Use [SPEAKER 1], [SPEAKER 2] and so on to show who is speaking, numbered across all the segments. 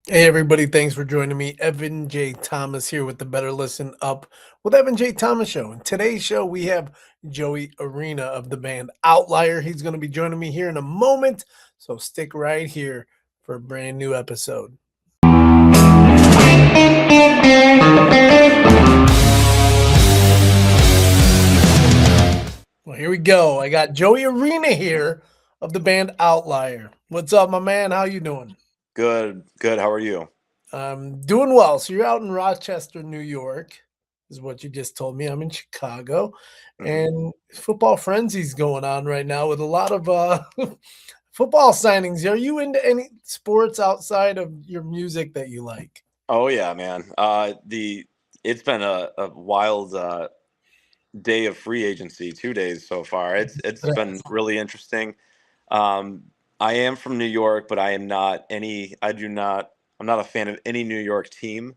[SPEAKER 1] Hey everybody, thanks for joining me. Evan J. Thomas here with the Better Listen Up with Evan J. Thomas Show. In today's show, we have Joey Arena of the band Outlier. He's going to be joining me here in a moment, so stick right here for a brand new episode. Well, here we go. I got Joey Arena here of the band Outlier. What's up, my man? How you doing?
[SPEAKER 2] Good, good. How are you?
[SPEAKER 1] I'm doing well. So you're out in Rochester, New York, is what you just told me. I'm in Chicago,
[SPEAKER 2] hmm
[SPEAKER 1] and football frenzy's going on right now with a lot of football signings. Are you into any sports outside of your music that you like?
[SPEAKER 2] Oh yeah, man. The it's been a wild day of free agency, 2 days so far. It's been
[SPEAKER 1] Yes.
[SPEAKER 2] really interesting. Um, I am from New York, but I am not any. I do not. I'm not a fan of any New York team.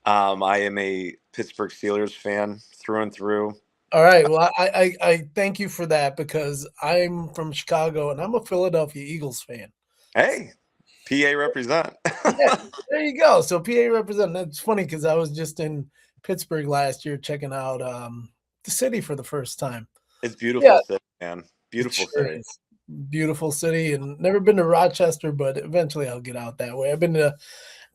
[SPEAKER 2] I am a Pittsburgh Steelers fan through and through.
[SPEAKER 1] All right. Well, I thank you for that because I'm from Chicago and I'm a Philadelphia Eagles fan.
[SPEAKER 2] Hey, PA represent.
[SPEAKER 1] Yeah, there you go. So PA represent. That's funny because I was just in Pittsburgh last year checking out the city for the first time.
[SPEAKER 2] It's
[SPEAKER 1] Yeah,
[SPEAKER 2] beautiful city, man.
[SPEAKER 1] it
[SPEAKER 2] Beautiful
[SPEAKER 1] sure
[SPEAKER 2] city.
[SPEAKER 1] is. Beautiful city and never been to Rochester, but eventually I'll get out that way. I've been to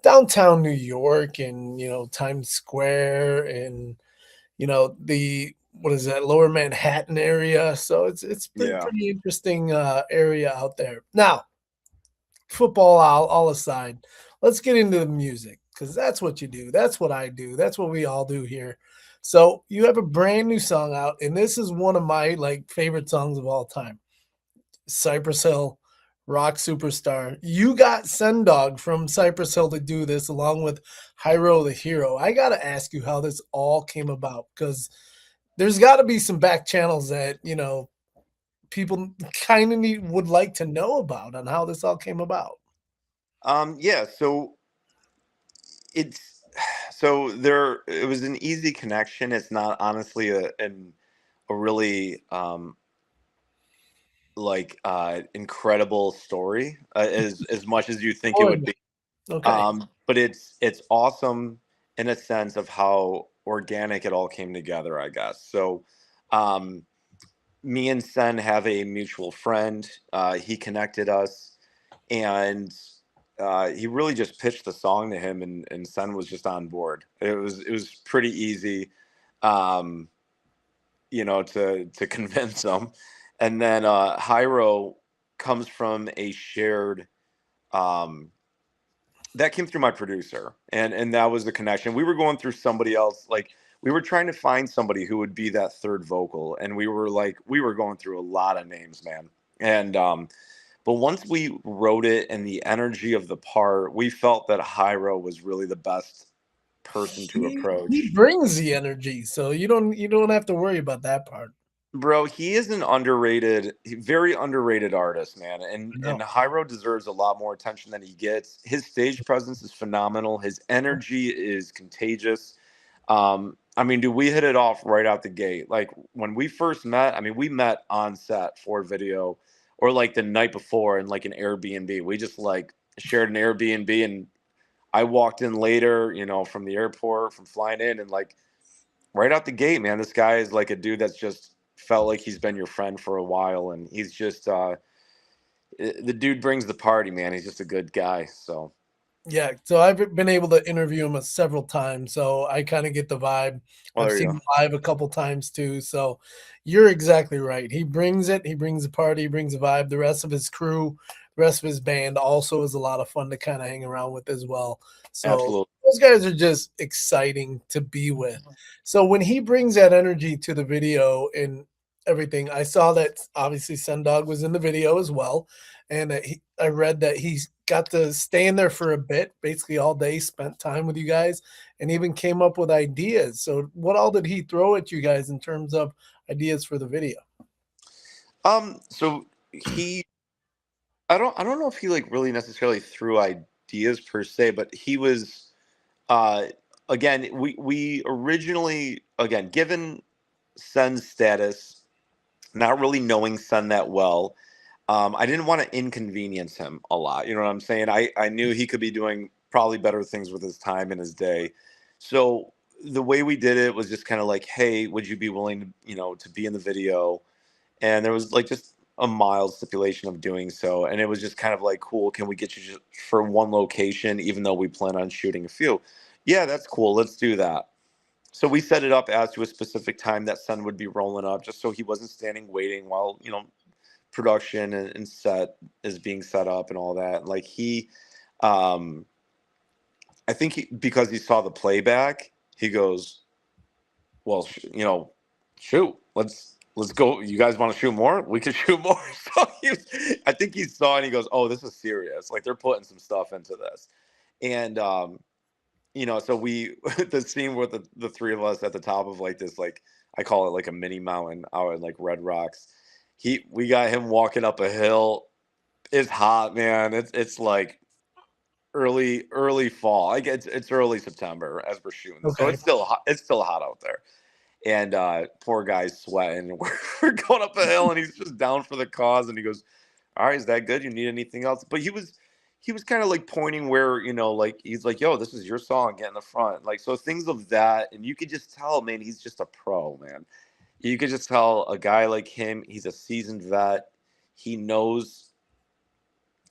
[SPEAKER 1] downtown New York and, Times Square and, the what is that, Lower Manhattan area. So it's
[SPEAKER 2] Yeah.
[SPEAKER 1] pretty interesting area out there. Now, football all aside, let's get into the music because that's what you do. That's what I do. That's what we all do here. So you have a brand new song out, and this is one of my like favorite songs of all time. Cypress Hill, rock superstar. You got Sendog from Cypress Hill to do this along with Hyro the Hero. I gotta ask you how this all came about because there's got to be some back channels that people kind of need would like to know about on how this all came about.
[SPEAKER 2] Yeah. It's so there it was an easy connection. It's not honestly a really incredible story, as much as you think it
[SPEAKER 1] Or
[SPEAKER 2] would be.
[SPEAKER 1] okay.
[SPEAKER 2] But it's awesome in a sense of how organic it all came together, I guess. So um me and Sen have a mutual friend. He connected us, and he really just pitched the song to him, and Sen was just on board. It was pretty easy, um, to convince him. And then Hyro comes from a shared um, that came through my producer, and that was the connection. We were going through somebody else, like we were trying to find somebody who would be that third vocal, and we were going through a lot of names, man. And but once we wrote it and the energy of the part, we felt that Hyro was really the best person to
[SPEAKER 1] He
[SPEAKER 2] approach.
[SPEAKER 1] brings the energy, so you don't have to worry about that part.
[SPEAKER 2] Bro, he is an very underrated artist, man. And
[SPEAKER 1] I know.
[SPEAKER 2] and Hyro deserves a lot more attention than he gets. His stage presence is phenomenal. His energy is contagious. I mean, dude, we hit it off right out the gate. Like when we first met, I mean, we met on set for video or like the night before in like an Airbnb. We just like shared an Airbnb, and I walked in later, from the airport, from flying in, and like right out the gate, man, this guy is like a dude that's just felt like he's been your friend for a while, and he's just the dude brings the party, man. He's just a good guy. So,
[SPEAKER 1] Yeah, so I've been able to interview him several times, so I kinda get the vibe.
[SPEAKER 2] well,
[SPEAKER 1] I've
[SPEAKER 2] there you
[SPEAKER 1] seen
[SPEAKER 2] go.
[SPEAKER 1] him live a couple times too, so you're exactly right. He brings it, he brings the party, he brings the vibe. The rest of his crew, the rest of his band also is a lot of fun to kinda hang around with as well. So
[SPEAKER 2] Absolutely.
[SPEAKER 1] those guys are just exciting to be with. So when he brings that energy to the video and everything, I saw that obviously Sendog was in the video as well, and I read that he's got to stay in there for a bit, basically all day, spent time with you guys, and even came up with ideas. So, what all did he throw at you guys in terms of ideas for the video?
[SPEAKER 2] So he, I don't know if he like really necessarily threw ideas per se, but he was, uh, again, we originally, again, given Sen's status, not really knowing Sen that well. I didn't want to inconvenience him a lot. You know what I'm saying? I knew he could be doing probably better things with his time and his day. So the way we did it was just kind of like, hey, would you be willing to, to be in the video? And there was like just a mild stipulation of doing so. And it was just kind of like, cool, can we get you just for one location, even though we plan on shooting a few? Yeah, that's cool. Let's do that. So we set it up as to a specific time that sun would be rolling up, just so he wasn't standing waiting while, production and set is being set up and all that. Like um, I think because he saw the playback, he goes, well, shoot, let's go. You guys want to shoot more? We can shoot more. So I think he saw and he goes, oh, this is serious. Like they're putting some stuff into this. And, so we, the scene with the three of us at the top of like this, like I call it like a mini mountain out in like Red Rocks. We got him walking up a hill. It's hot, man. It's like early fall. Like it's early September as we're shooting this. So
[SPEAKER 1] Okay.
[SPEAKER 2] it's still hot. It's still hot out there. And poor guy's sweating. We're going up a hill and he's just down for the cause. And he goes, all right, is that good? You need anything else? But he was kind of like pointing where, like he's like, yo, this is your song, get in the front. Like, so things of that. And you could just tell, man, he's just a pro, man. You could just tell a guy like him, he's a seasoned vet. He knows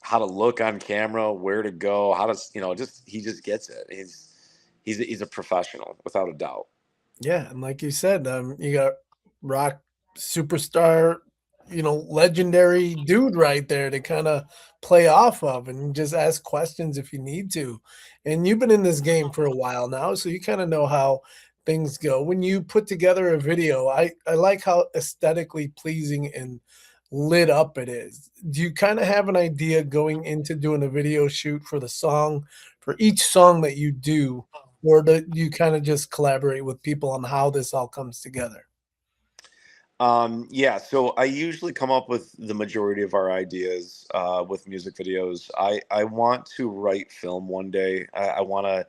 [SPEAKER 2] how to look on camera, where to go, how to, he just gets it. He's a professional without a doubt.
[SPEAKER 1] Yeah, and like you said, you got rock superstar, legendary dude right there to kinda play off of and just ask questions if you need to. And you've been in this game for a while now, so you kinda know how things go. When you put together a video, I like how aesthetically pleasing and lit up it is. Do you kinda have an idea going into doing a video shoot for the song for each song that you do, or do you kinda just collaborate with people on how this all comes together?
[SPEAKER 2] Yeah, so I usually come up with the majority of our ideas with music videos. I want to write film one day. I want to.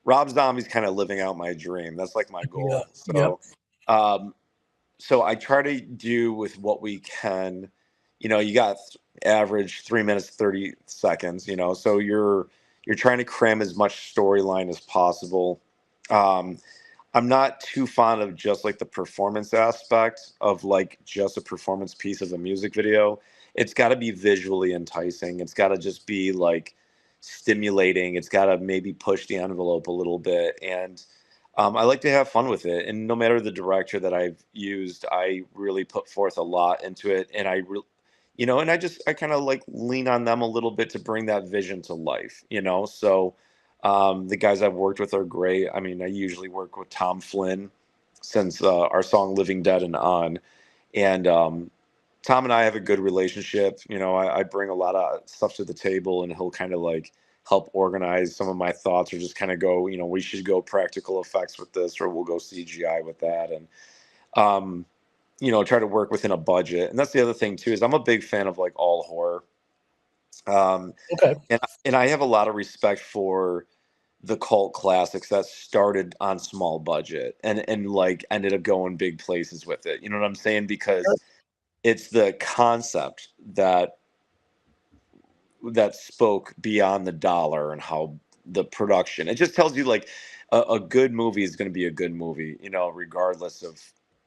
[SPEAKER 2] Rob Zombie's kind of living out my dream. That's like my
[SPEAKER 1] Yeah,
[SPEAKER 2] goal.
[SPEAKER 1] yep,
[SPEAKER 2] Um, so I try to do with what we can. You got average 3 minutes 30 seconds. So you're trying to cram as much storyline as possible. Um, I'm not too fond of just like the performance aspect of like just a performance piece of a music video. It's got to be visually enticing. It's got to just be like stimulating. It's got to maybe push the envelope a little bit. And I like to have fun with it. And no matter the director that I've used, I really put forth a lot into it. And and I kind of like lean on them a little bit to bring that vision to life. So the guys I've worked with are great. I mean, I usually work with Tom Flynn since our song Living Dead and On. And Tom and I have a good relationship. I bring a lot of stuff to the table and he'll kind of like help organize some of my thoughts or just kind of go, we should go practical effects with this or we'll go CGI with that. And, try to work within a budget. And that's the other thing too, is I'm a big fan of like all horror. Um,
[SPEAKER 1] okay.
[SPEAKER 2] and I have a lot of respect for the cult classics that started on small budget and like ended up going big places with it. You know what I'm saying? Because it's the concept that spoke beyond the dollar and how the production. It just tells you like a good movie is going to be a good movie, regardless of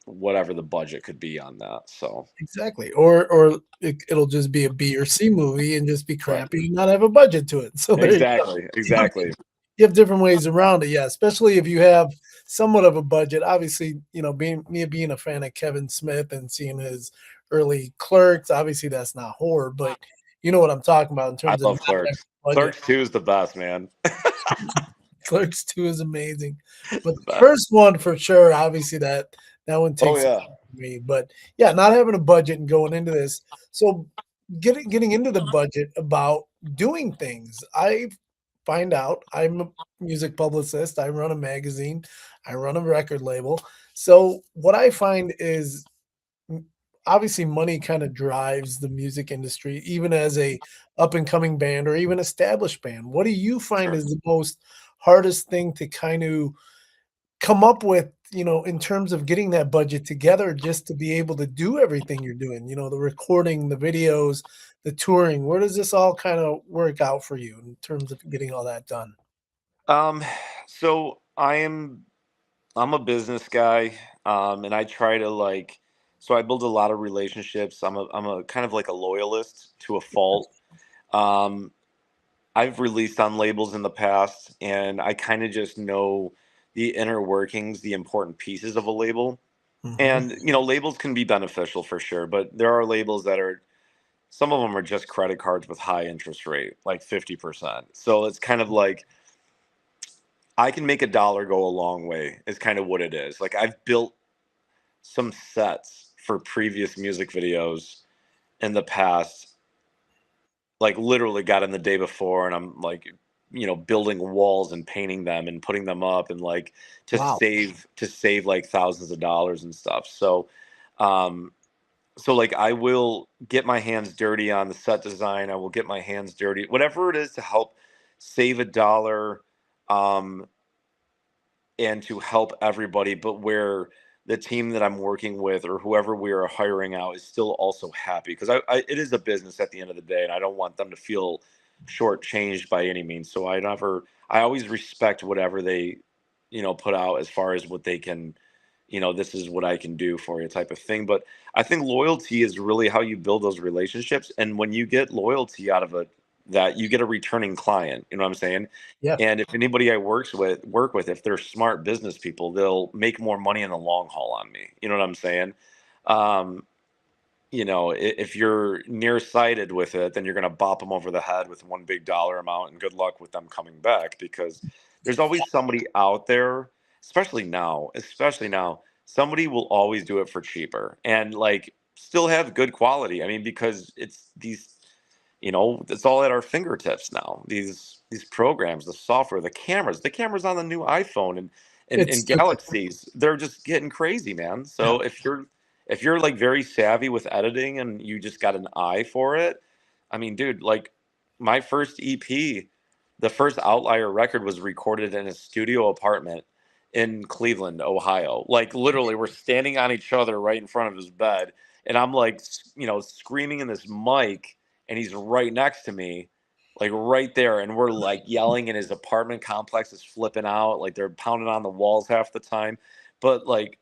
[SPEAKER 2] whatever the budget could be on that. So
[SPEAKER 1] Exactly, or it'll just be a B or C movie and just be
[SPEAKER 2] right.
[SPEAKER 1] crappy and not have a budget to it, so there you go.
[SPEAKER 2] Exactly.
[SPEAKER 1] You have
[SPEAKER 2] Exactly.
[SPEAKER 1] you have different ways around it, yeah, especially if you have somewhat of a budget. Obviously, being a fan of Kevin Smith and seeing his early Clerks, obviously, that's not horror, but you know what I'm talking about in
[SPEAKER 2] I
[SPEAKER 1] terms of
[SPEAKER 2] love
[SPEAKER 1] not having
[SPEAKER 2] Clerks.
[SPEAKER 1] a budget.
[SPEAKER 2] Clerks 2 is the best, man.
[SPEAKER 1] Clerks 2 is amazing, but
[SPEAKER 2] The
[SPEAKER 1] the
[SPEAKER 2] best.
[SPEAKER 1] first one for sure, obviously, that one
[SPEAKER 2] Oh
[SPEAKER 1] takes it
[SPEAKER 2] yeah.
[SPEAKER 1] for me, but, yeah, not having a budget and going into this. So, getting into the budget about doing things, I find out I'm a music publicist, I run a magazine, I run a record label, so what I find is obviously money kind of drives the music industry, even as a up and coming band or even established band. What do you find
[SPEAKER 2] Sure.
[SPEAKER 1] is the most hardest thing to kind of come up with in terms of getting that budget together just to be able to do everything you're doing, the recording, the videos, the touring? Where does this all kind of work out for you in terms of getting all that done?
[SPEAKER 2] Um, so I'm a business guy, and I try to so I build a lot of relationships. I'm a kind of like a loyalist to a fault. Um, I've released on labels in the past, and I kind of just know the inner workings, the important pieces of a label.
[SPEAKER 1] Mhm.
[SPEAKER 2] And labels can be beneficial for sure, but there are labels that are some of them are just credit cards with high interest rate, like 50%. So it's kind of like I can make a dollar go a long way is kind of what it is. Like I've built some sets for previous music videos in the past, like literally got in the day before, and I'm like, building walls and painting them and putting them up, and like
[SPEAKER 1] Wow.
[SPEAKER 2] to save like thousands of dollars and stuff. Um, so like I will get my hands dirty on the set design. I will get my hands dirty, whatever it is to help save a dollar. Um, and to help everybody, but where the team that I'm working with or whoever we are hiring out is still also happy because it is a business at the end of the day, and I don't want them to feel shortchanged by any means. So I always respect whatever they, put out as far as what they can, this is what I can do for you type of thing. But I think loyalty is really how you build those relationships, and when you get loyalty out of it, that you get a returning client. You know what I'm saying?
[SPEAKER 1] Yeah.
[SPEAKER 2] And if anybody I work with, if they're smart business people, they'll make more money in the long haul on me. You know what I'm saying? Um, if you're nearsighted with it, then you're going to bop them over the head with one big dollar amount, and good luck with them coming back because there's always somebody out there, especially now, somebody will always do it for cheaper and like still have good quality. I mean, because it's these it's all at our fingertips now. These programs, the software, the cameras on the new iPhone
[SPEAKER 1] It's
[SPEAKER 2] and
[SPEAKER 1] just
[SPEAKER 2] Galaxies, they're just getting crazy, man.
[SPEAKER 1] yeah.
[SPEAKER 2] So if you're like very savvy with editing and you just got an eye for it, I mean, dude, like my first EP, the first Outlier record was recorded in a studio apartment in Cleveland, Ohio. Like literally, we're standing on each other right in front of his bed, and I'm like, screaming in this mic, and he's right next to me, like right there, and we're like yelling, and his apartment complex is flipping out, like they're pounding on the walls half the time. But like,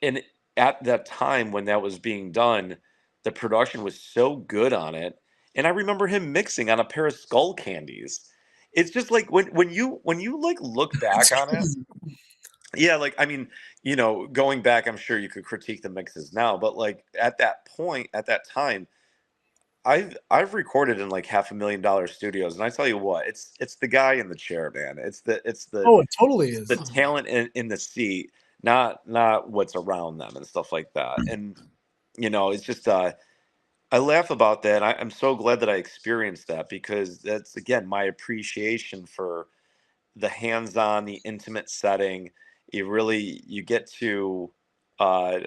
[SPEAKER 2] and at that time when that was being done, the production was so good on it, and I remember him mixing on a pair of Skull Candies. It's just like when you like look
[SPEAKER 1] It's
[SPEAKER 2] back on it,
[SPEAKER 1] crazy.
[SPEAKER 2] yeah, like I mean, going back, I'm sure you could critique the mixes now, but like at that point, at that time, I've recorded in like $500,000 studios, and I tell you what, it's the guy in the chair, man.
[SPEAKER 1] Oh, it totally
[SPEAKER 2] It's the
[SPEAKER 1] is.
[SPEAKER 2] talent in the seat, not what's around them and stuff like that. And it's just I laugh about that. I'm so glad that I experienced that because that's again my appreciation for the hands-on, the intimate setting. You get to uh,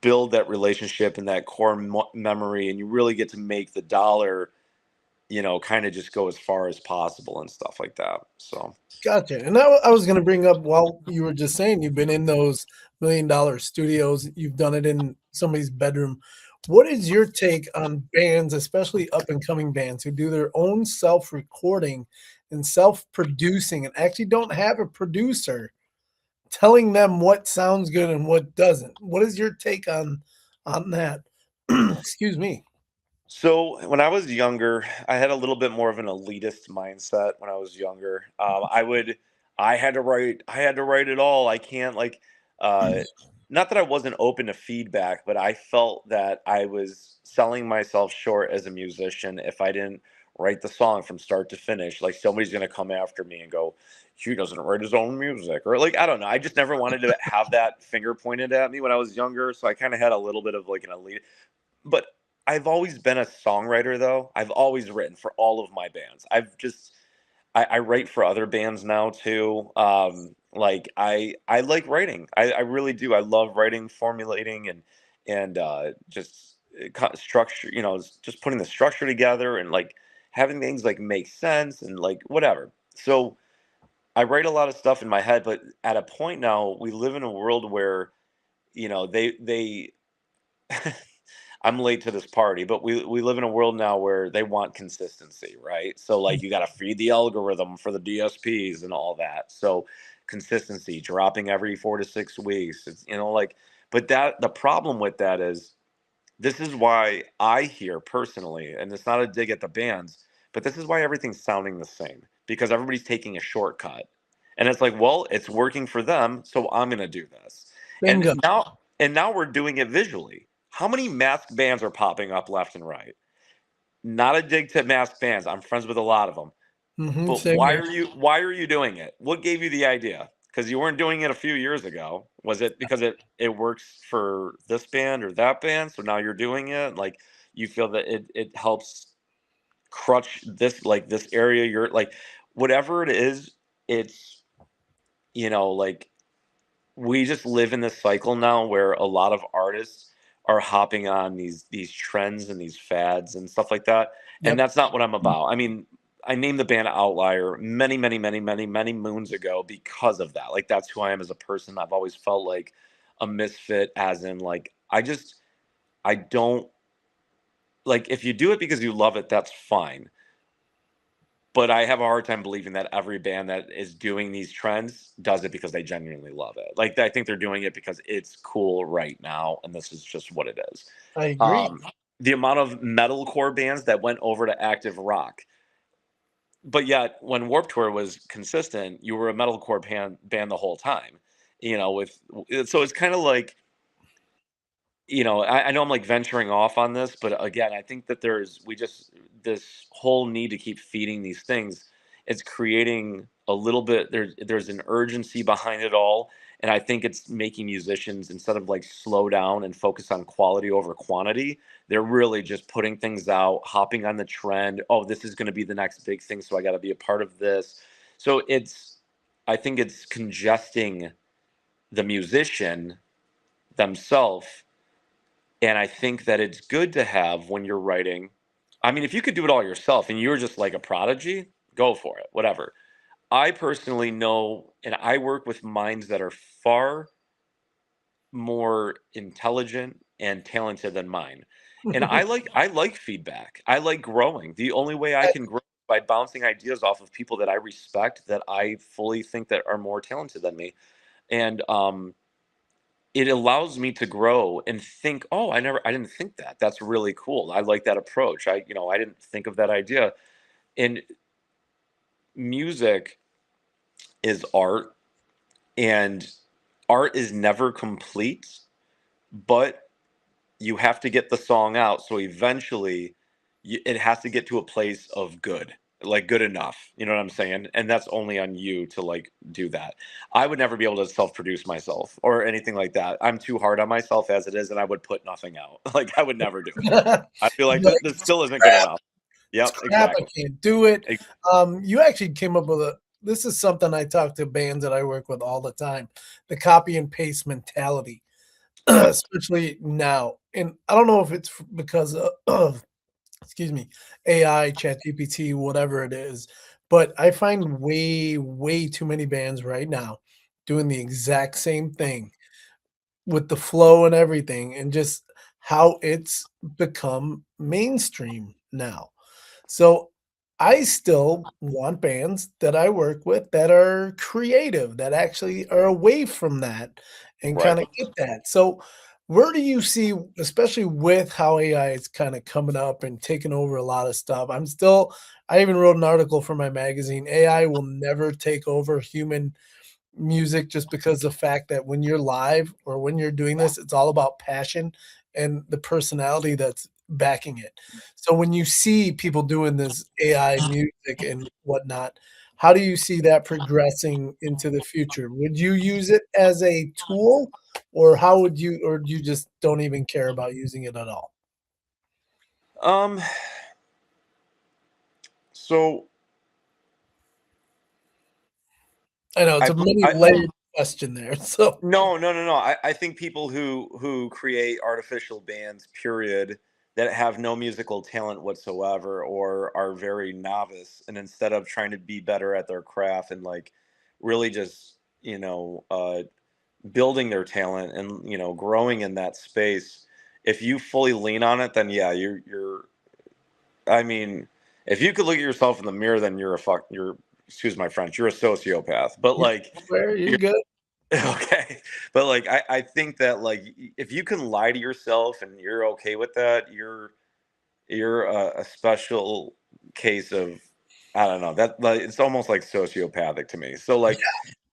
[SPEAKER 2] build that relationship and that core memory, and you really get to make the dollar, kind of just go as far as possible and stuff like that. So
[SPEAKER 1] Gotcha. And I was going to bring up while you were just saying you've been in those $1 million studios, you've done it in somebody's bedroom. What is your take on bands, especially up and coming bands who do their own self recording and self producing and actually don't have a producer telling them what sounds good and what doesn't? What is your take on that? Excuse me.
[SPEAKER 2] So when I was younger, I had a little bit more of an elitist mindset when I was younger. I had to write it all. I can't like, uh, not that I wasn't open to feedback, but I felt that I was selling myself short as a musician if I didn't write the song from start to finish. Like somebody's gonna come after me and go, he doesn't write his own music, or like I don't know. I just never wanted to have that finger pointed at me when I was younger, so I kind of had a little bit of like an elite, but I've always been a songwriter though. I've always written for all of my bands. I write for other bands now too. Like I like writing. I really do. I love writing, formulating, and just structure. Just putting the structure together and like having things like make sense and like whatever. So I write a lot of stuff in my head, but at a point now, we live in a world where, they I'm late to this party, but we live in a world now where they want consistency, right? So like you got to feed the algorithm for the DSPs and all that. So consistency, dropping every 4 to 6 weeks. It's, like, but that the problem with that is this is why I hear personally, and it's not a dig at the bands, but this is why everything's sounding the same because everybody's taking a shortcut. And it's like, well, it's working for them, so I'm going to do this. And
[SPEAKER 1] Bingo.
[SPEAKER 2] now we're doing it visually. How many masked bands are popping up left and right? Not a dig to masked bands. I'm friends with a lot of them. But
[SPEAKER 1] Same here.
[SPEAKER 2] why are you doing it? What gave you the idea? Because you weren't doing it a few years ago. Was it because it works for this band or that band? So now you're doing it? Like you feel that it helps crutch this like this area you're like whatever it is, it's like we just live in this cycle now where a lot of artists are hopping on these trends and these fads and stuff like that. And
[SPEAKER 1] Yep.
[SPEAKER 2] that's not what I'm about. I mean, I named the band Outlier many, many, many, many, many moons ago because of that. Like that's who I am as a person. I've always felt like a misfit, as in like I don't like if you do it because you love it, that's fine. But I have a hard time believing that every band that is doing these trends does it because they genuinely love it. Like I think they're doing it because it's cool right now, and this is just what it is.
[SPEAKER 1] I agree.
[SPEAKER 2] Um, the amount of metalcore bands that went over to active rock, but yet when Warped Tour was consistent, you were a metalcore band the whole time. With so it's kind of like I know I'm like venturing off on this, but again, I think that this whole need to keep feeding these things. It's creating a little bit there's an urgency behind it all, and I think it's making musicians instead of like slow down and focus on quality over quantity, they're really just putting things out, hopping on the trend. Oh, this is going to be the next big thing, so I got to be a part of this. So I think it's congesting the musician themselves, and I think that it's good to have when you're writing. I mean, if you could do it all yourself and you're just like a prodigy, go for it, whatever. I personally know, and I work with minds that are far more intelligent and talented than mine. And I like feedback. I like growing. The only way I can grow is by bouncing ideas off of people that I respect, that I fully think that are more talented than me. And it allows me to grow and think, oh, I didn't think that. That's really cool. I like that approach. I didn't think of that idea. And music is art, and art is never complete, but you have to get the song out. So eventually it has to get to a place of good, like good enough. You know what I'm saying? And that's only on you to like do that. I would never be able to self-produce myself or anything like that. I'm too hard on myself as it is, and I would put nothing out. Like I would never do it. I feel like
[SPEAKER 1] Like,
[SPEAKER 2] this still isn't good enough. Yep,
[SPEAKER 1] crap, I
[SPEAKER 2] exactly.
[SPEAKER 1] can't do it.
[SPEAKER 2] Ex-
[SPEAKER 1] You actually came up with this is something I talk to bands that I work with all the time, the copy and paste mentality,
[SPEAKER 2] Yep.
[SPEAKER 1] especially now. And I don't know if it's because of excuse me, AI, ChatGPT, whatever it is, but I find way, way too many bands right now doing the exact same thing with the flow and everything, and just how it's become mainstream now. So I still want bands that I work with that are creative, that actually are away from that and
[SPEAKER 2] Right.
[SPEAKER 1] kind of get that. So where do you see, especially with how AI is kind of coming up and taking over a lot of stuff? I even wrote an article for my magazine. AI will never take over human music, just because the fact that when you're live or when you're doing this, it's all about passion and the personality that's backing it. So when you see people doing this AI music and whatnot, how do you see that progressing into the future? Would you use it as a tool, or how would you, or you just don't even care about using it at all?
[SPEAKER 2] Um. So
[SPEAKER 1] I know it's
[SPEAKER 2] I,
[SPEAKER 1] a many
[SPEAKER 2] I
[SPEAKER 1] layered question there. So
[SPEAKER 2] No, no, no, no. I think people who create artificial bands, period, that have no musical talent whatsoever or are very novice, and instead of trying to be better at their craft and like really just, building their talent and, growing in that space, if you fully lean on it, then yeah, I mean, if you could look at yourself in the mirror, then excuse my French, you're a sociopath. But
[SPEAKER 1] Yeah,
[SPEAKER 2] like,
[SPEAKER 1] where you're
[SPEAKER 2] you're
[SPEAKER 1] good.
[SPEAKER 2] okay. But like, I think that like, if you can lie to yourself and you're okay with that, you're a special case of, I don't know, that like, it's almost like sociopathic to me. So like,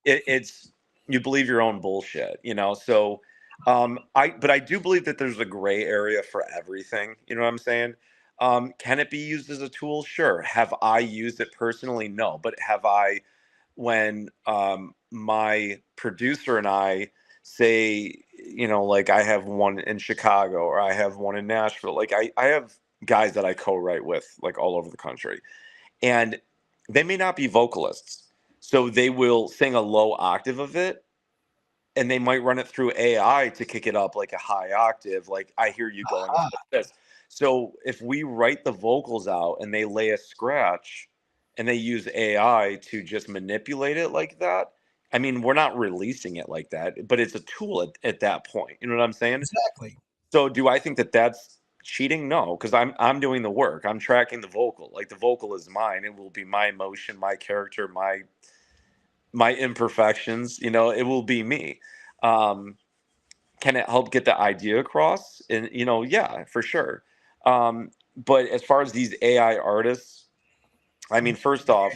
[SPEAKER 2] it's you believe your own bullshit, so but I do believe that there's a gray area for everything, you know what I'm saying? Can it be used as a tool? Sure. Have I used it personally? No. But have I, when my producer and I say, like, I have one in Chicago or I have one in Nashville, like I have guys that I co-write with like all over the country, and they may not be vocalists, so they will sing a low octave of it, and they might run it through AI to kick it up like a high octave, like I hear you going
[SPEAKER 1] Ah,
[SPEAKER 2] like this. So if we write the vocals out and they lay a scratch and they use AI to just manipulate it like that, I mean, we're not releasing it like that, but it's a tool at that point. You know what I'm saying?
[SPEAKER 1] exactly.
[SPEAKER 2] So do I think that that's cheating? No, because I'm doing the work. I'm tracking the vocal. Like the vocal is mine. It will be my emotion, my character, my imperfections. It will be me. Um, can it help get the idea across? And yeah, for sure. But as far as these AI artists, I mean, first off,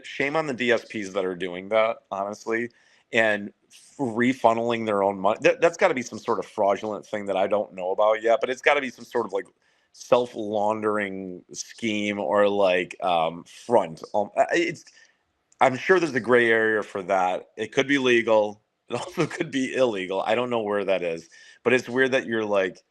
[SPEAKER 2] shame on the DSPs that are doing that, honestly, and refunneling their own money. That's got to be some sort of fraudulent thing that I don't know about yet, but it's got to be some sort of like self laundering scheme or like front. I'm sure there's a gray area for that. It could be legal. It also could be illegal. I don't know where that is, but it's weird that you're like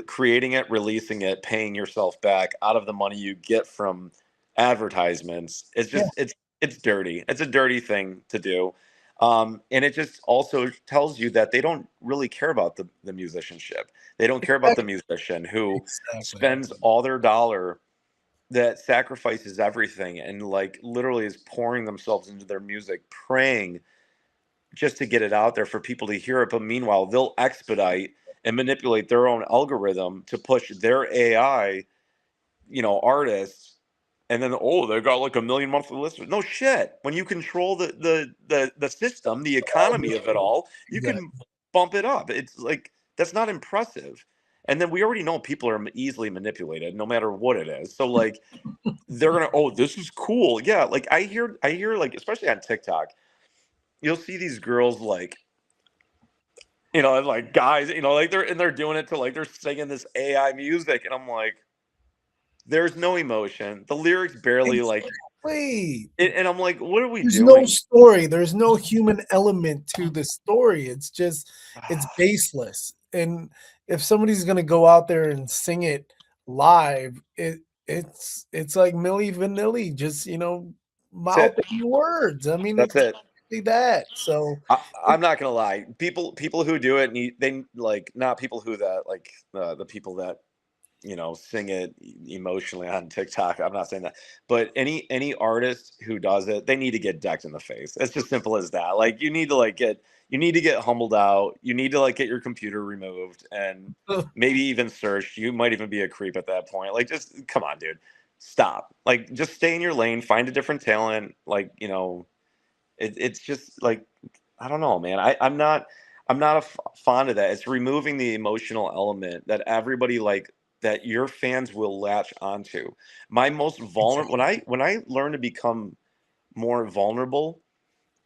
[SPEAKER 2] creating it, releasing it, paying yourself back out of the money you get from advertisements. It's
[SPEAKER 1] Yeah,
[SPEAKER 2] just it's dirty. It's a dirty thing to do. And it just also tells you that they don't really care about the musicianship. They don't care about the musician who
[SPEAKER 1] exactly.
[SPEAKER 2] spends all their dollar, that sacrifices everything and like literally is pouring themselves into their music, praying just to get it out there for people to hear it. But meanwhile, they'll expedite and manipulate their own algorithm to push their AI, artists. And then, oh, they got like 1 million monthly listeners. No shit. When you control the system, the economy of it all, you can
[SPEAKER 1] Exactly.
[SPEAKER 2] bump it up. It's like that's not impressive. And then we already know people are easily manipulated, no matter what it is. So like they're gonna, oh, this is cool. Yeah, like I hear like, especially on TikTok, you'll see these girls like, like guys, like they're doing it to like they're singing this AI music, and I'm like, there's no emotion. The lyrics barely like
[SPEAKER 1] Exactly.
[SPEAKER 2] and I'm like, what are we
[SPEAKER 1] There's no
[SPEAKER 2] doing?
[SPEAKER 1] story. There's no human element to the story. It's baseless. And if somebody's gonna go out there and sing it live, it's like Milli Vanilli, just
[SPEAKER 2] That's it.
[SPEAKER 1] mouthing words. I mean,
[SPEAKER 2] That's
[SPEAKER 1] it's
[SPEAKER 2] it.
[SPEAKER 1] exactly that. So
[SPEAKER 2] I'm not gonna lie. People who do it need, they like, not people who that like the people that sing it emotionally on TikTok. I'm not saying that, but any artist who does it, they need to get decked in the face. It's just simple as that. Like you need to get humbled out. You need to like get your computer removed and maybe even searched. You might even be a creep at that point. Like, just come on, dude, stop. Like, just stay in your lane, find a different talent. Like, it's just like, I don't know, man. I'm not fond of that. It's removing the emotional element that everybody like, that your fans will latch onto. My most vulnerable,
[SPEAKER 1] exactly.
[SPEAKER 2] when I learn to become more vulnerable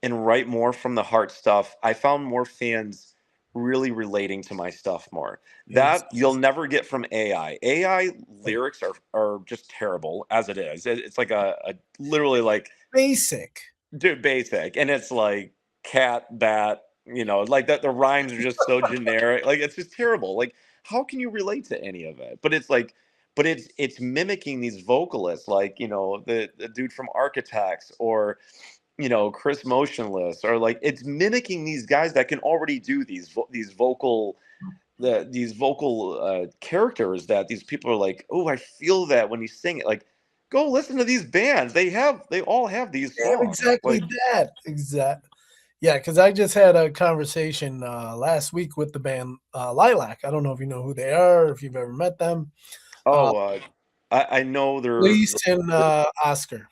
[SPEAKER 2] and write more from the heart stuff, I found more fans really relating to my stuff more. That you'll never get from AI. AI lyrics are just terrible as it is. It's like a literally like,
[SPEAKER 1] Basic.
[SPEAKER 2] dude, basic, and it's like cat, bat, like that. The rhymes are just so generic. Like, it's just terrible. Like, how can you relate to any of it? But it's like, but it's mimicking these vocalists, like the dude from Architects, or Chris Motionless, or like it's mimicking these guys that can already do these vocal these vocal characters that these people are like, oh, I feel that when you sing it. Like, go listen to these bands. They all have these
[SPEAKER 1] They have
[SPEAKER 2] songs.
[SPEAKER 1] exactly
[SPEAKER 2] Like,
[SPEAKER 1] that. Yeah, because I just had a conversation last week with the band Lilac. I don't know if you know who they are, or if you've ever met them. Uh,
[SPEAKER 2] oh, I know they're
[SPEAKER 1] Reese and Oscar.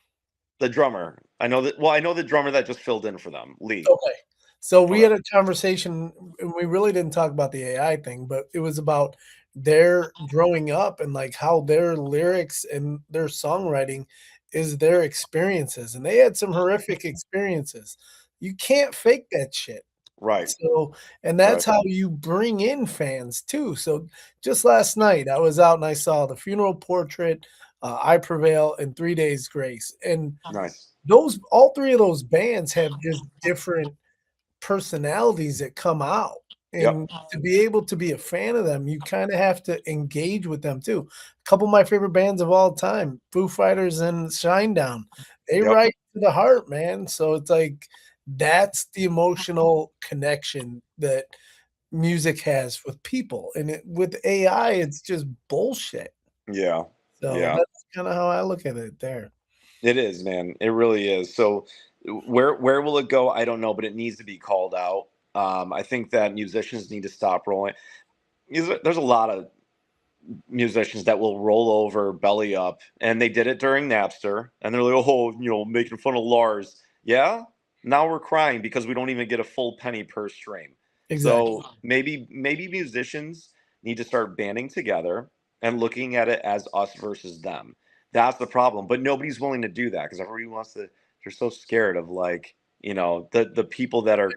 [SPEAKER 2] the drummer. I know that. Well, I know the drummer that just filled in for them, Lee.
[SPEAKER 1] Okay. So we
[SPEAKER 2] Okay.
[SPEAKER 1] had a conversation, and we really didn't talk about the AI thing, but it was about their growing up and like how their lyrics and their songwriting is their experiences. And they had some horrific experiences. You can't fake that shit.
[SPEAKER 2] Right.
[SPEAKER 1] So, and that's
[SPEAKER 2] Right.
[SPEAKER 1] how you bring in fans too. So, just last night, I was out and I saw The Funeral Portrait, I Prevail, and 3 Days Grace. And
[SPEAKER 2] Nice.
[SPEAKER 1] all three of those bands have just different personalities that come out.
[SPEAKER 2] Yep.
[SPEAKER 1] And to be able to be a fan of them, you kind of have to engage with them too. A couple of my favorite bands of all time, Foo Fighters and Shinedown, they
[SPEAKER 2] Yep.
[SPEAKER 1] write to the heart, man. So it's like that's the emotional connection that music has with people. And with AI, it's just bullshit.
[SPEAKER 2] Yeah.
[SPEAKER 1] So
[SPEAKER 2] Yeah.
[SPEAKER 1] that's kind of how I look at it there.
[SPEAKER 2] It is, man. It really is. So, where will it go? I don't know, but it needs to be called out. I think that musicians need to stop rolling. There's a lot of musicians that will roll over belly up, and they did it during Napster, and they're like, oh, making fun of Lars. Yeah, now we're crying because we don't even get a full penny per stream.
[SPEAKER 1] Exactly.
[SPEAKER 2] So maybe musicians need to start banding together and looking at it as us versus them. That's the problem, but nobody's willing to do that because everybody wants to. They're so scared of, like, the people that are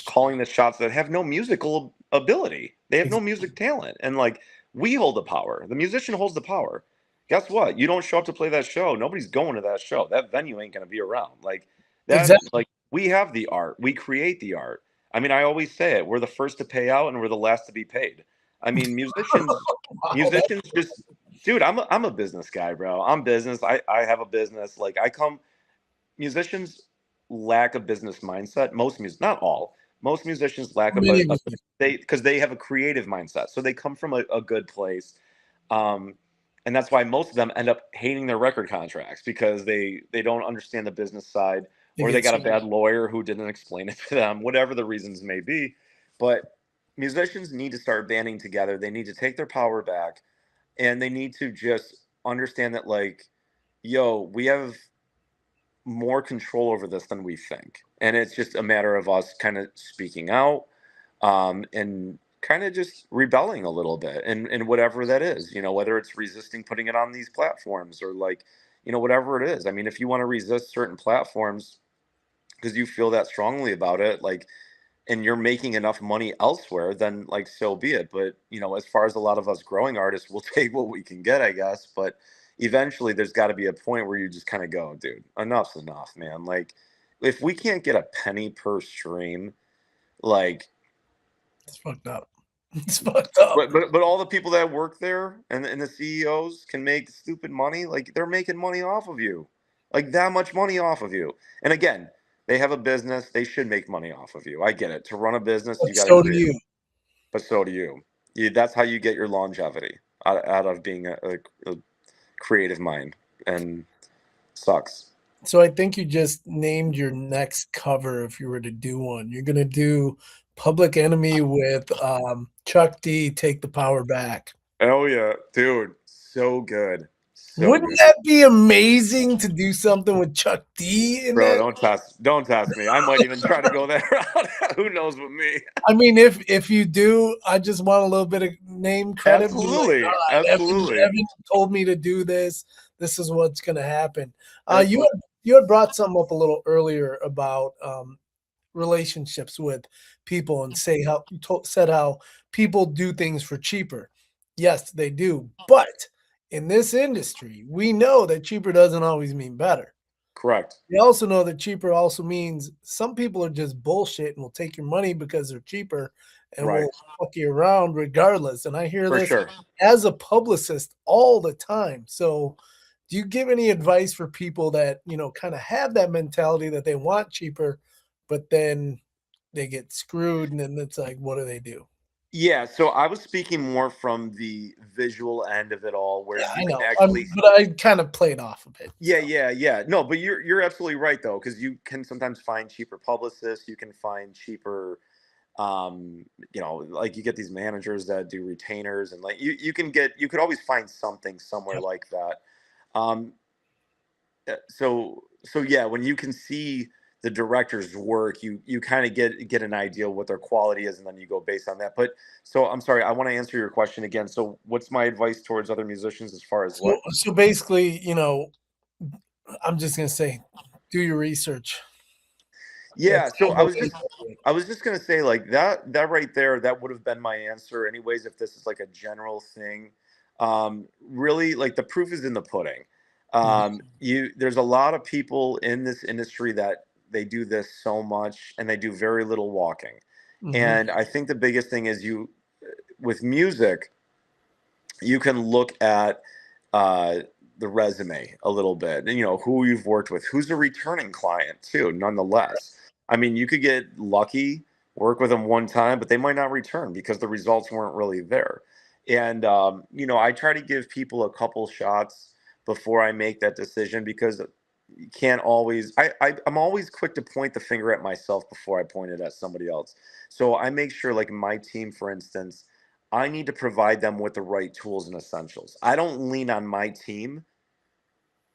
[SPEAKER 2] calling the shots that have no musical ability. They have no music talent, and like, we hold the power. The musician holds the power. Guess what? You don't show up to play that show, nobody's going to that show. That venue ain't going to be around. Like that.
[SPEAKER 1] Exactly.
[SPEAKER 2] Like, we have the art. We create the art. I mean, I always say it. We're the first to pay out, and we're the last to be paid. I mean,
[SPEAKER 1] Wow,
[SPEAKER 2] musicians just, dude. I'm a business guy, bro. I'm business. I have a business. Like, musicians lack a business mindset. Not all. Most musicians lack
[SPEAKER 1] many of us.
[SPEAKER 2] because they have a creative mindset. So they come from a good place. Um, and that's why most of them end up hating their record contracts because they don't understand the business side, or they got a bad lawyer who didn't explain it to them, whatever the reasons may be. But musicians need to start banding together. They need to take their power back, and they need to just understand that, like, yo, we have more control over this than we think. And it's just a matter of us kind of speaking out, and kind of just rebelling a little bit, and whatever that is, whether it's resisting putting it on these platforms, or, like, whatever it is. I mean, if you want to resist certain platforms because you feel that strongly about it, like, and you're making enough money elsewhere, then, like, so be it. But as far as a lot of us growing artists, we'll take what we can get, I guess. But eventually there's got to be a point where you just kind of go, dude, enough's enough, man. Like, if we can't get a penny per stream, like,
[SPEAKER 1] it's fucked up. It's fucked up.
[SPEAKER 2] but all the people that work there, and the CEOs can make stupid money. Like, they're making money off of you, like, that much money off of you. And again, they have a business. They should make money off of you. I get it. To run a business,
[SPEAKER 1] But
[SPEAKER 2] you got to
[SPEAKER 1] so do
[SPEAKER 2] create.
[SPEAKER 1] you.
[SPEAKER 2] But so do you. That's how you get your longevity out of being a creative mind, and sucks.
[SPEAKER 1] So I think you just named your next cover if you were to do one. You're gonna do Public Enemy with Chuck D, Take the Power Back.
[SPEAKER 2] Oh yeah, dude, so good. So
[SPEAKER 1] Wouldn't
[SPEAKER 2] good.
[SPEAKER 1] that be amazing to do something with Chuck D in
[SPEAKER 2] Bro,
[SPEAKER 1] that?
[SPEAKER 2] don't test me. I might even try to go that route. Who knows with me?
[SPEAKER 1] I mean, if you do, I just want a little bit of name credit. Be like,
[SPEAKER 2] Absolutely.
[SPEAKER 1] all right,
[SPEAKER 2] Absolutely.
[SPEAKER 1] Evan told me to do this. This is what's gonna happen.
[SPEAKER 2] Absolutely.
[SPEAKER 1] You had brought something up a little earlier about relationships with people and said how people do things for cheaper. Yes, they do. But in this industry, we know that cheaper doesn't always mean better.
[SPEAKER 2] Correct.
[SPEAKER 1] We also know that cheaper also means some people are just bullshit and will take your money because they're cheaper and
[SPEAKER 2] Right.
[SPEAKER 1] will fuck you around regardless. And I hear
[SPEAKER 2] For
[SPEAKER 1] this
[SPEAKER 2] sure.
[SPEAKER 1] as a publicist all the time. So do you give any advice for people that, kind of have that mentality that they want cheaper, but then they get screwed and then it's like, what do they do?
[SPEAKER 2] Yeah, so I was speaking more from the visual end of it all, where
[SPEAKER 1] Yeah,
[SPEAKER 2] you
[SPEAKER 1] I
[SPEAKER 2] can
[SPEAKER 1] know.
[SPEAKER 2] actually.
[SPEAKER 1] But I kind of played off of it.
[SPEAKER 2] Yeah,
[SPEAKER 1] So
[SPEAKER 2] yeah, yeah. No, but you're absolutely right though, because you can sometimes find cheaper publicists. You can find cheaper, like you get these managers that do retainers, and like you could always find something somewhere
[SPEAKER 1] yep.
[SPEAKER 2] like that. Um, so yeah, when you can see the director's work, you kind of get an idea what their quality is, and then you go based on that. But so I'm sorry, I want to answer your question again. So what's my advice towards other musicians as far as
[SPEAKER 1] So
[SPEAKER 2] what?
[SPEAKER 1] so basically, I'm just gonna say, do your research.
[SPEAKER 2] Yeah,
[SPEAKER 1] That's
[SPEAKER 2] so
[SPEAKER 1] kind of the way to do it.
[SPEAKER 2] I was just gonna say like that right there, that would have been my answer anyways, if this is like a general thing. Really, like the proof is in the pudding.
[SPEAKER 1] Mhm,
[SPEAKER 2] There's a lot of people in this industry that they do this so much and they do very little walking.
[SPEAKER 1] mhm,
[SPEAKER 2] And I think the biggest thing is with music, you can look at uh, the resume a little bit, and who you've worked with, who's a returning client too. Nonetheless, I mean, you could get lucky, work with them one time, but they might not return because the results weren't really there. And I try to give people a couple shots before I make that decision, because you can't always. I'm always quick to point the finger at myself before I point it at somebody else. So I make sure, like my team, for instance, I need to provide them with the right tools and essentials. I don't lean on my team.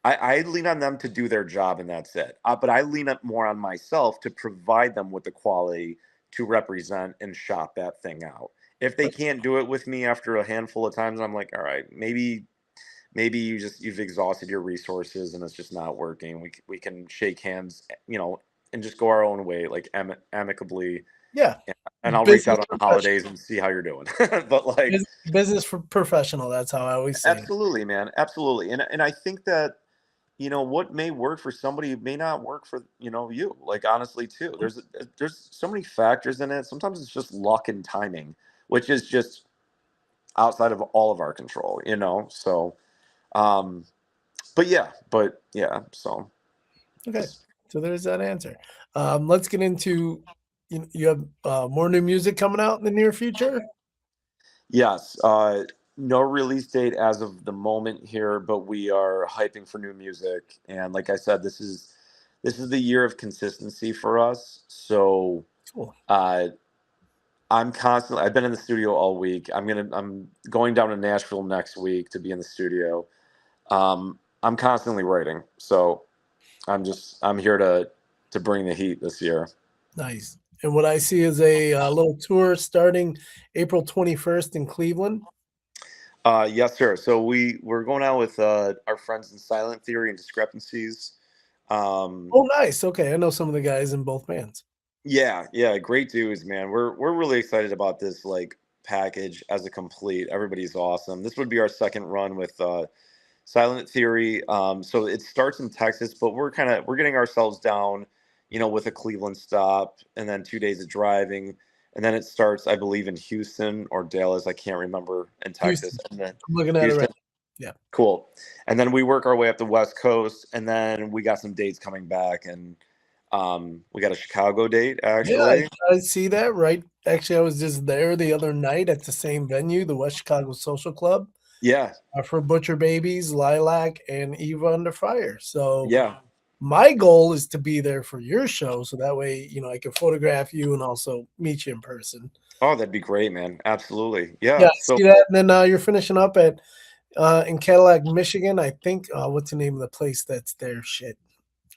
[SPEAKER 2] I lean on them to do their job, and that's it. But I lean up more on myself to provide them with the quality to represent and shop that thing out. If they can't do it with me after a handful of times, I'm like, all right, maybe you've exhausted your resources and it's just not working. We can shake hands, and just go our own way, like amicably,
[SPEAKER 1] yeah.
[SPEAKER 2] and I'll reach
[SPEAKER 1] Business
[SPEAKER 2] out on the
[SPEAKER 1] professional.
[SPEAKER 2] holidays and see how you're doing. But like,
[SPEAKER 1] Business for professional, that's how I always say it.
[SPEAKER 2] absolutely, man, absolutely. And I think that what may work for somebody may not work for you. Like honestly, too, there's so many factors in it. Sometimes it's just luck and timing, which is just outside of all of our control. So, um, but yeah. So
[SPEAKER 1] Okay,
[SPEAKER 2] just
[SPEAKER 1] so there's that answer. Let's get into you have more new music coming out in the near future.
[SPEAKER 2] yes. No release date as of the moment here, but we are hyping for new music. And like I said, this is the year of consistency for us. So
[SPEAKER 1] Cool.
[SPEAKER 2] uh, I've been in the studio all week. I'm going down to Nashville next week to be in the studio. I'm constantly writing, so I'm here to bring the heat this year.
[SPEAKER 1] Nice. And what I see is a little tour starting April 21st in Cleveland.
[SPEAKER 2] Yes, sir. So we're going out with our friends in Silent Theory and Discrepancies. Um,
[SPEAKER 1] Oh, nice. Okay, I know some of the guys in both bands.
[SPEAKER 2] yeah, yeah, great dudes, man. We're really excited about this like package as a complete. Everybody's awesome. This would be our second run with Silent Theory. So it starts in Texas, but we're getting ourselves down, with a Cleveland stop, and then 2 days of driving, and then it starts, I believe, in Houston or Dallas. I can't remember, in Texas,
[SPEAKER 1] Houston.
[SPEAKER 2] and then
[SPEAKER 1] I'm looking at it right.
[SPEAKER 2] Houston.
[SPEAKER 1] Yeah.
[SPEAKER 2] Cool. And then we work our way up the West Coast, and then we got some dates coming back, and we got a Chicago date
[SPEAKER 1] Yeah,
[SPEAKER 2] actually.
[SPEAKER 1] I see that, right? Actually, I was just there the other night at the same venue, the West Chicago Social Club,
[SPEAKER 2] Yeah,
[SPEAKER 1] for Butcher Babies, Lilac, and Eva Under Fire. So
[SPEAKER 2] yeah.
[SPEAKER 1] my goal is to be there for your show, so that way, I can photograph you and also meet you in person.
[SPEAKER 2] Oh, that'd be great, man. Absolutely.
[SPEAKER 1] Yeah,
[SPEAKER 2] Yeah.
[SPEAKER 1] I
[SPEAKER 2] So
[SPEAKER 1] see that, and then, you're finishing up at, in Cadillac, Michigan, I think, what's the name of the place that's there? Shit,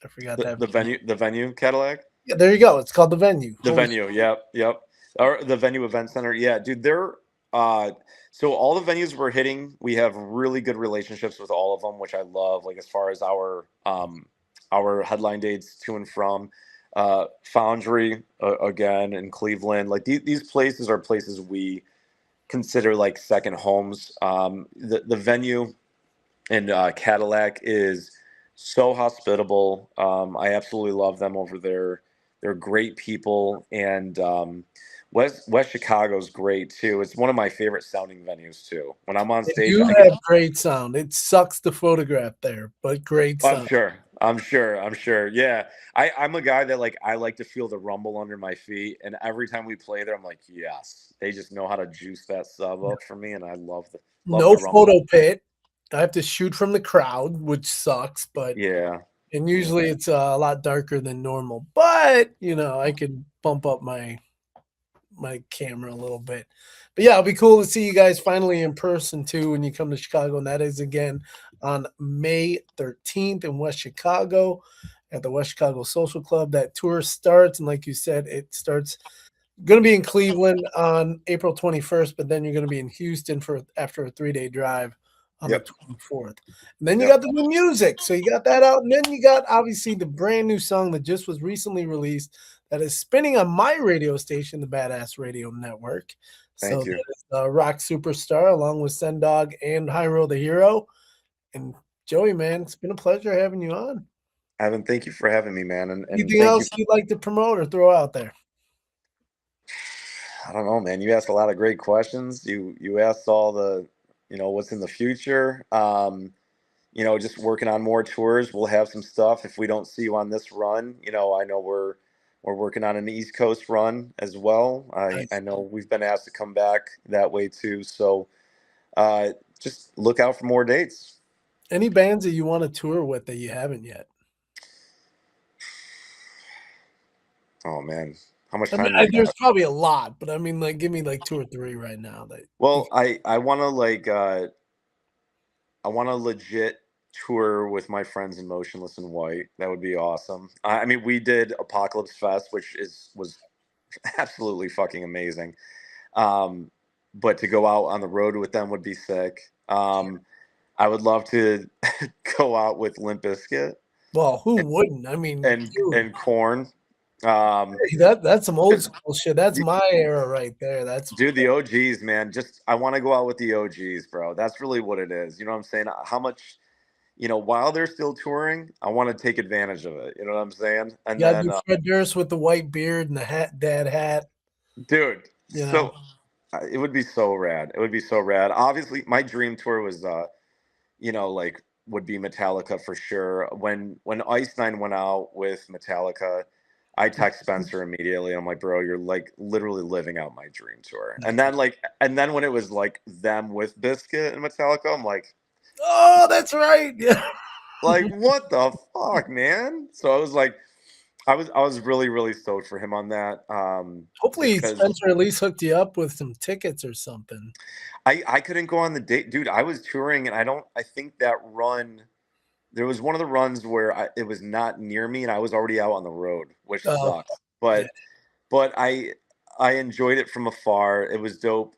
[SPEAKER 1] I forgot
[SPEAKER 2] the,
[SPEAKER 1] that
[SPEAKER 2] the
[SPEAKER 1] venue.
[SPEAKER 2] venue, the venue, Cadillac.
[SPEAKER 1] Yeah, there you go, it's called The Venue.
[SPEAKER 2] The
[SPEAKER 1] Holy
[SPEAKER 2] venue, yep, yep. Or the venue event center. Yeah, dude, uh so all the venues we're hitting, we have really good relationships with all of them, which I love, like as far as our headline dates to and from. Foundry, again, in Cleveland. Like these places are places we consider like second homes. The venue in Cadillac is so hospitable. I absolutely love them over there. They're great people, and West Chicago's great too. It's one of my favorite sounding venues too. When I'm on
[SPEAKER 1] They
[SPEAKER 2] stage,
[SPEAKER 1] do
[SPEAKER 2] I get.
[SPEAKER 1] have great sound. It sucks to photograph there, but great
[SPEAKER 2] I'm
[SPEAKER 1] sound.
[SPEAKER 2] sure. I'm sure. I'm sure. Yeah. I'm a guy that like I like to feel the rumble under my feet. And every time we play there, I'm like, yes. They just know how to juice that sub up for me. And I love
[SPEAKER 1] No
[SPEAKER 2] the rumble.
[SPEAKER 1] photo pit. I have to shoot from the crowd, which sucks, but
[SPEAKER 2] Yeah.
[SPEAKER 1] and
[SPEAKER 2] Yeah.
[SPEAKER 1] usually it's a lot darker than normal. But I can bump up my camera a little bit. But yeah, it'll be cool to see you guys finally in person too when you come to Chicago. And that is again on May 13th in West Chicago at the West Chicago Social Club. That tour starts, and like you said, it starts going to be in Cleveland on April 21st, but then you're going to be in Houston for after a 3-day drive on the
[SPEAKER 2] Yep.
[SPEAKER 1] 24th. And then you
[SPEAKER 2] Yep.
[SPEAKER 1] got the new music. So you got that out. And then you got obviously the brand new song that just was recently released that is spinning on my radio station, the Badass Radio Network. So
[SPEAKER 2] Thank you.
[SPEAKER 1] that is Rock Superstar along with Sendog and Hyro the Hero. And Joey, man, it's been a pleasure having you on.
[SPEAKER 2] Evan, thank you for having me, man. And
[SPEAKER 1] Anything
[SPEAKER 2] thank
[SPEAKER 1] else you'd like to promote or throw out there?
[SPEAKER 2] I don't know, man. You asked a lot of great questions. You asked all the, what's in the future. Just working on more tours. We'll have some stuff if we don't see you on this run. I know we're working on an East Coast run as well.
[SPEAKER 1] Nice.
[SPEAKER 2] I know we've been asked to come back that way too. So just look out for more dates.
[SPEAKER 1] Any bands that you want to tour with that you haven't yet?
[SPEAKER 2] Oh man, how much
[SPEAKER 1] I
[SPEAKER 2] time
[SPEAKER 1] mean,
[SPEAKER 2] do we
[SPEAKER 1] there's
[SPEAKER 2] have?
[SPEAKER 1] probably a lot, but I mean, like, give me like 2 or 3 right now.
[SPEAKER 2] Well, I want to I want to legit tour with my friends in Motionless in White. That would be awesome. I mean, we did Apocalypse Fest, which was absolutely fucking amazing. But to go out on the road with them would be sick. I would love to go out with Limp Bizkit.
[SPEAKER 1] Well, who wouldn't? I mean,
[SPEAKER 2] and Korn.
[SPEAKER 1] That's some old school shit. That's my era right there.
[SPEAKER 2] Dude, the OGs, man. I want to go out with the OGs, bro. That's really what it is. You know what I'm saying? How much, while they're still touring, I want to take advantage of it. You know what I'm saying? And
[SPEAKER 1] you
[SPEAKER 2] then,
[SPEAKER 1] do Fred Durst with the white beard and the dad hat.
[SPEAKER 2] Dude, it would be so rad. It would be so rad. Obviously, my dream tour was, would be Metallica for sure. When Ice Nine went out with Metallica, I text Spencer immediately. I'm like, bro, you're like literally living out my dream tour. And then when it was like them with Bizkit and Metallica, I'm like,
[SPEAKER 1] oh, that's right. Yeah.
[SPEAKER 2] Like, what the fuck, man? So I was like, I was really, really stoked for him on that.
[SPEAKER 1] Hopefully Spencer at least hooked you up with some tickets or something.
[SPEAKER 2] I couldn't go on the date, dude. I was touring, and I think that run. There was one of the runs where it was not near me, and I was already out on the road, which sucks. But I enjoyed it from afar. It was dope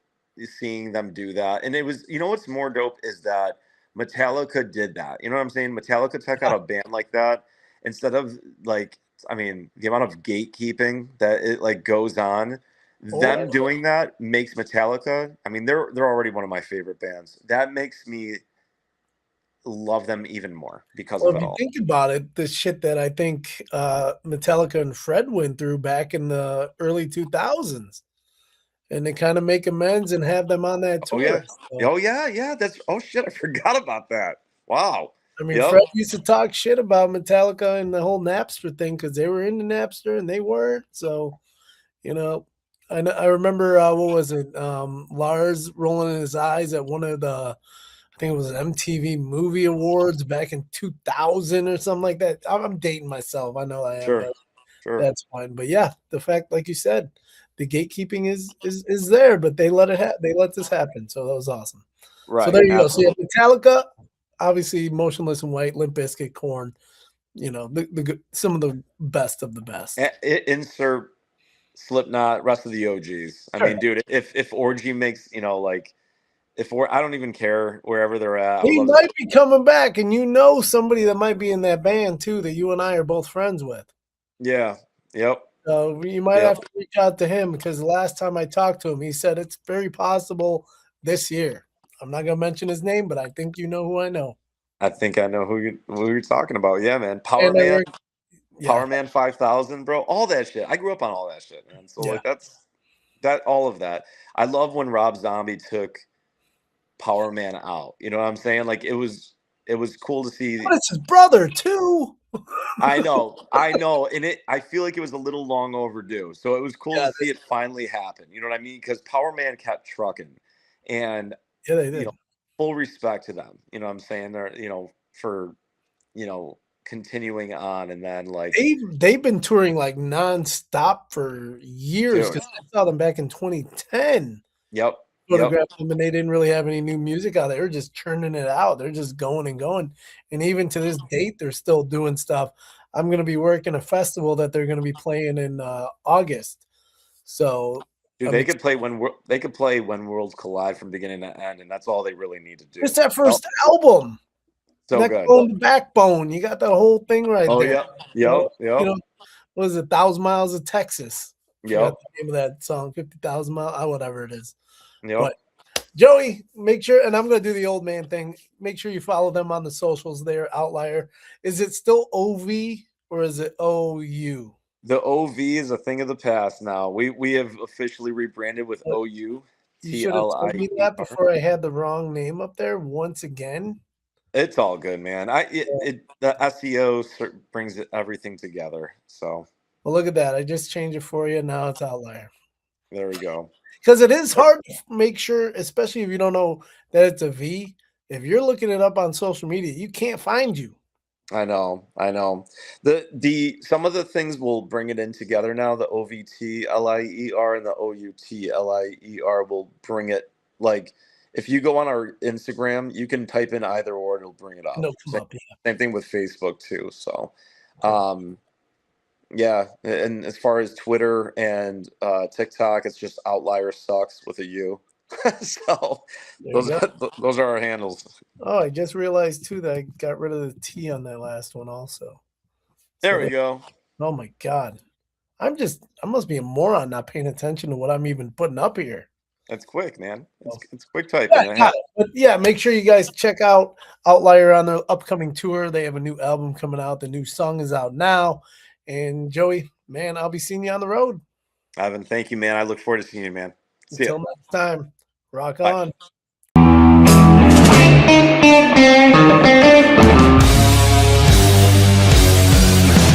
[SPEAKER 2] seeing them do that, and it was. What's more dope is that Metallica did that. You know what I'm saying? Metallica took out a band like that instead of like. I mean, the amount of gatekeeping that it like goes on. Them doing that makes Metallica. I mean, they're already one of my favorite bands. That makes me love them even more because of it all.
[SPEAKER 1] If you think about it, the shit that I think Metallica and Fred went through back in the early 2000s, and they kind of make amends and have them on that tour.
[SPEAKER 2] Yeah. That's shit. I forgot about that. Wow.
[SPEAKER 1] I mean, Fred used to talk shit about Metallica and the whole Napster thing because they were into Napster and they weren't. So, I remember what was it? Lars rolling his eyes at one of the, I think it was an MTV Movie Awards back in 2000 or something like that. I'm dating myself. I know I am.
[SPEAKER 2] Sure.
[SPEAKER 1] That's fine. But yeah, the fact, like you said, the gatekeeping is there, but they let this happen. So that was awesome.
[SPEAKER 2] Right.
[SPEAKER 1] So there you go. So you have Metallica, obviously Motionless in White, Limp Bizkit, Korn. Some of the best of the best.
[SPEAKER 2] Insert Slipknot, rest of the OGs. I mean, dude, if Orgy makes, I don't even care wherever they're at.
[SPEAKER 1] He might be coming back, and somebody that might be in that band too that you and I are both friends with.
[SPEAKER 2] Yeah. Yep.
[SPEAKER 1] So you might have to reach out to him because the last time I talked to him, he said it's very possible this year. I'm not gonna mention his name, but I think you know who I know.
[SPEAKER 2] I think I know who you're talking about. Yeah, man. Power Man 5000, bro. All that shit. I grew up on all that shit, man. So like all of that. I love when Rob Zombie took Power Man out. You know what I'm saying? Like it was cool to see.
[SPEAKER 1] But it's his brother too.
[SPEAKER 2] I know, and I feel like it was a little long overdue. So it was cool
[SPEAKER 1] Yeah,
[SPEAKER 2] to see it finally happen. You know what I mean? Because Power Man kept trucking, and
[SPEAKER 1] yeah, they
[SPEAKER 2] you know,
[SPEAKER 1] did.
[SPEAKER 2] full respect to them. You know what I'm saying? They're for continuing on, and then like,
[SPEAKER 1] They've been touring like nonstop for years
[SPEAKER 2] dude,
[SPEAKER 1] because I saw them back in 2010.
[SPEAKER 2] yep, yep,
[SPEAKER 1] Photographed them, and they didn't really have any new music out. They were just churning it out. They're just going and going, and even to this date, they're still doing stuff. I'm gonna be working a festival that they're gonna be playing in August, so
[SPEAKER 2] dude.
[SPEAKER 1] I'm
[SPEAKER 2] They could play when worlds collide from beginning to end, and that's all they really need to
[SPEAKER 1] It's
[SPEAKER 2] do.
[SPEAKER 1] that
[SPEAKER 2] Oh,
[SPEAKER 1] first album,
[SPEAKER 2] so good.
[SPEAKER 1] Neckbone to Backbone. You got that whole thing right
[SPEAKER 2] Oh,
[SPEAKER 1] there.
[SPEAKER 2] yep, yep,
[SPEAKER 1] You
[SPEAKER 2] yep,
[SPEAKER 1] know, what is it? 1,000 Miles of Texas. Forgot
[SPEAKER 2] yep,
[SPEAKER 1] the name of that song. 50,000 miles, whatever it is.
[SPEAKER 2] yep.
[SPEAKER 1] But Joey, make sure, and I'm going to do the old man thing. Make sure you follow them on the socials there, Outlier. Is it still OV or is it OU?
[SPEAKER 2] The OV is a thing of the past now. We have officially rebranded with OU
[SPEAKER 1] You should have told me that
[SPEAKER 2] TLIER.
[SPEAKER 1] before I had the wrong name up there once again.
[SPEAKER 2] It's all good, man. The SEO brings everything together. So
[SPEAKER 1] Well, look at that. I just changed it for you. Now it's Outlier.
[SPEAKER 2] there we go.
[SPEAKER 1] Because it is hard to make sure, especially if you don't know that it's a V. If you're looking it up on social media, you can't find you.
[SPEAKER 2] I know. The some of the things will bring it in together now. The OVTLIER and the OUTLIER will bring it, like, if you go on our Instagram, you can type in either or, it'll bring it up.
[SPEAKER 1] No, come up, yeah.
[SPEAKER 2] Same thing with Facebook too. So
[SPEAKER 1] Okay.
[SPEAKER 2] yeah, and as far as Twitter and TikTok, it's just Outlier Sucks with a U. So
[SPEAKER 1] There you go.
[SPEAKER 2] those are our handles.
[SPEAKER 1] Oh, I just realized too that I got rid of the T on that last one also.
[SPEAKER 2] There
[SPEAKER 1] So
[SPEAKER 2] we go.
[SPEAKER 1] oh my God. I must be a moron not paying attention to what I'm even putting up here.
[SPEAKER 2] It's quick, man.
[SPEAKER 1] Oh.
[SPEAKER 2] It's quick typing.
[SPEAKER 1] Yeah, but yeah, make sure you guys check out Outlier on their upcoming tour. They have a new album coming out. The new song is out now. And Joey, man, I'll be seeing you on the road.
[SPEAKER 2] Ivan, thank you, man. I look forward to seeing you, man. See ya.
[SPEAKER 1] Until next time, rock
[SPEAKER 2] Bye.
[SPEAKER 1] on.